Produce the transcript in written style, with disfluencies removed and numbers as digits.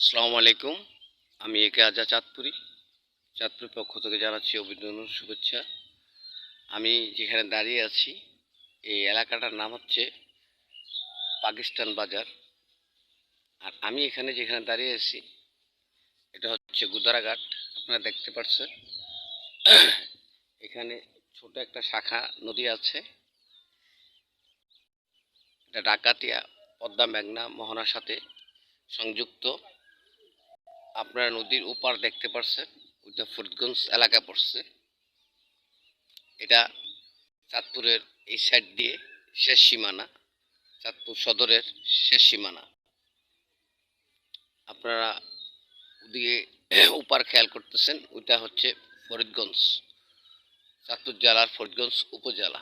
আসসালামু আলাইকুম। আমি একে আজা চাঁদপুরের পক্ষ থেকে জানাচ্ছি অভিনন্দন শুভেচ্ছা। আমি যেখানে দাঁড়িয়ে আছি এই এলাকাটার নাম হচ্ছে পাকিস্তান বাজার। আর আমি যেখানে দাঁড়িয়ে আছি এটা হচ্ছে গুদারাঘাট। আপনারা দেখতে পাচ্ছেন এখানে ছোট একটা শাখা নদী আছে, এটা ডাকাতিয়া পদ্মা মেঘনা মোহনার সাথে সংযুক্ত। আপনারা নদীর ওপার দেখতে পাচ্ছেন, ওইটা ফরিদগঞ্জ এলাকা পড়ছে। এটা চাঁদপুরের এই সাইড দিয়ে শেষ সীমানা, চাঁদপুর সদরের শেষ সীমানা। আপনারা ওদিকে ওপার খেয়াল করতেছেন, ওইটা হচ্ছে ফরিদগঞ্জ, চাঁদপুর জেলার ফরিদগঞ্জ উপজেলা।